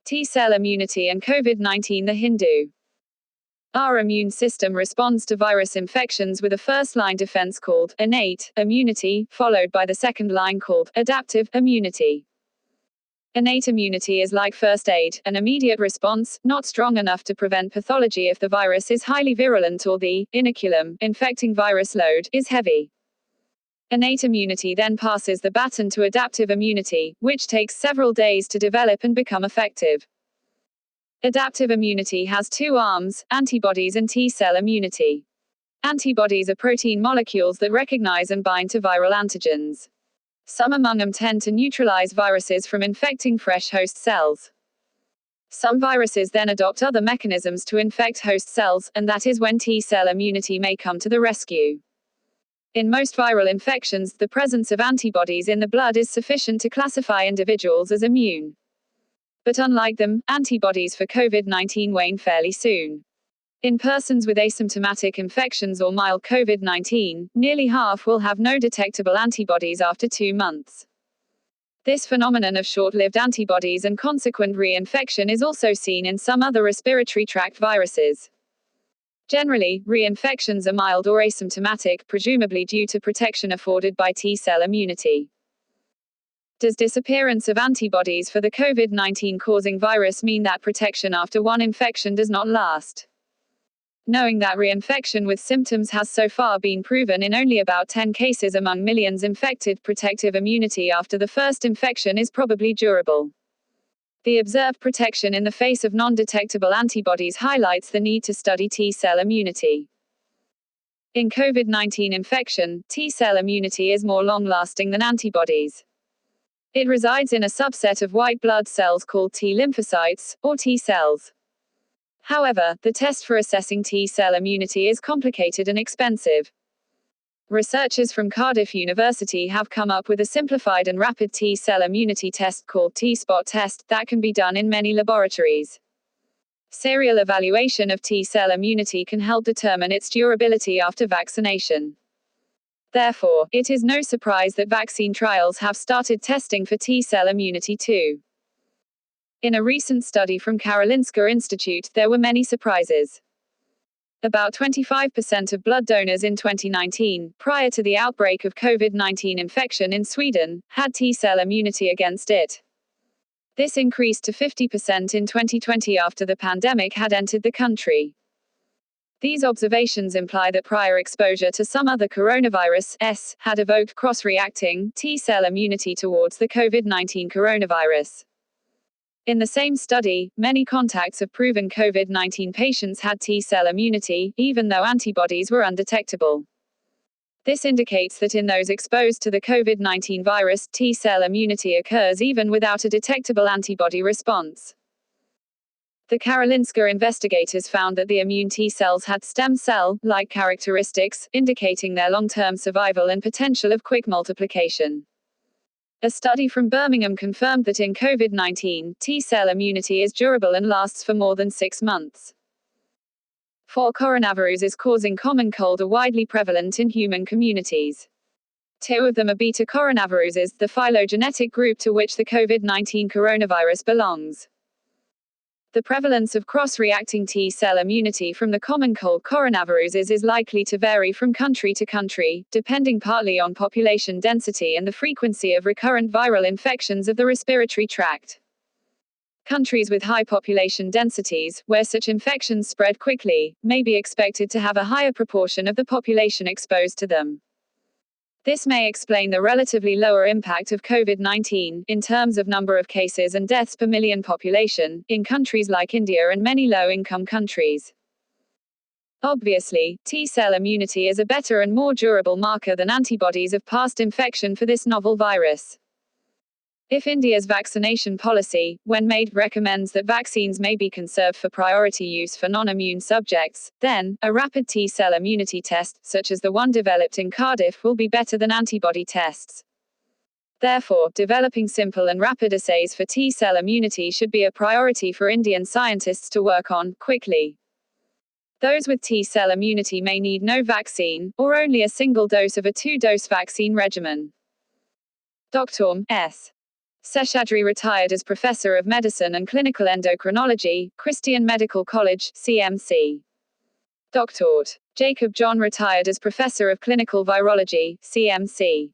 T-cell immunity and COVID-19. The Hindu. Our immune system responds to virus infections with a first-line defense called innate immunity, followed by the second line called adaptive immunity. Innate immunity is like first aid, an immediate response, not strong enough to prevent pathology if the virus is highly virulent or the inoculum infecting virus load is heavy. Innate immunity then passes the baton to adaptive immunity, which takes several days to develop and become effective. Adaptive immunity has two arms, antibodies and T-cell immunity. Antibodies are protein molecules that recognize and bind to viral antigens. Some among them tend to neutralize viruses from infecting fresh host cells. Some viruses then adopt other mechanisms to infect host cells, and that is when T-cell immunity may come to the rescue. In most viral infections, the presence of antibodies in the blood is sufficient to classify individuals as immune. But unlike them, antibodies for COVID-19 wane fairly soon. In persons with asymptomatic infections or mild COVID-19, nearly half will have no detectable antibodies after 2 months. This phenomenon of short-lived antibodies and consequent reinfection is also seen in some other respiratory tract viruses. Generally, reinfections are mild or asymptomatic, presumably due to protection afforded by T-cell immunity. Does disappearance of antibodies for the COVID-19 causing virus mean that protection after one infection does not last? Knowing that reinfection with symptoms has so far been proven in only about 10 cases among millions infected, protective immunity after the first infection is probably durable. The observed protection in the face of non-detectable antibodies highlights the need to study T-cell immunity. In COVID-19 infection, T-cell immunity is more long-lasting than antibodies. It resides in a subset of white blood cells called T lymphocytes, or T cells. However, the test for assessing T-cell immunity is complicated and expensive. Researchers from Cardiff University have come up with a simplified and rapid T-cell immunity test called T-spot test that can be done in many laboratories. Serial evaluation of T-cell immunity can help determine its durability after vaccination. Therefore, it is no surprise that vaccine trials have started testing for T-cell immunity too. In a recent study from Karolinska Institute, there were many surprises. About 25% of blood donors in 2019, prior to the outbreak of COVID-19 infection in Sweden, had T-cell immunity against it. This increased to 50% in 2020 after the pandemic had entered the country. These observations imply that prior exposure to some other coronavirus S had evoked cross-reacting T-cell immunity towards the COVID-19 coronavirus. In the same study, many contacts of proven COVID-19 patients had T-cell immunity, even though antibodies were undetectable. This indicates that in those exposed to the COVID-19 virus, T-cell immunity occurs even without a detectable antibody response. The Karolinska investigators found that the immune T cells had stem cell-like characteristics, indicating their long-term survival and potential of quick multiplication. A study from Birmingham confirmed that in COVID-19, T-cell immunity is durable and lasts for more than 6 months. 4 coronaviruses causing common cold are widely prevalent in human communities. 2 of them are beta coronaviruses, the phylogenetic group to which the COVID-19 coronavirus belongs. The prevalence of cross-reacting T-cell immunity from the common cold coronaviruses is likely to vary from country to country, depending partly on population density and the frequency of recurrent viral infections of the respiratory tract. Countries with high population densities, where such infections spread quickly, may be expected to have a higher proportion of the population exposed to them. This may explain the relatively lower impact of COVID-19, in terms of number of cases and deaths per million population, in countries like India and many low-income countries. Obviously, T-cell immunity is a better and more durable marker than antibodies of past infection for this novel virus. If India's vaccination policy, when made, recommends that vaccines may be conserved for priority use for non-immune subjects, then, a rapid T-cell immunity test, such as the one developed in Cardiff, will be better than antibody tests. Therefore, developing simple and rapid assays for T-cell immunity should be a priority for Indian scientists to work on, quickly. Those with T-cell immunity may need no vaccine, or only a single dose of a 2-dose vaccine regimen. Dr. S. Seshadri retired as Professor of Medicine and Clinical Endocrinology, Christian Medical College, CMC. Dr. Jacob John retired as Professor of Clinical Virology, CMC.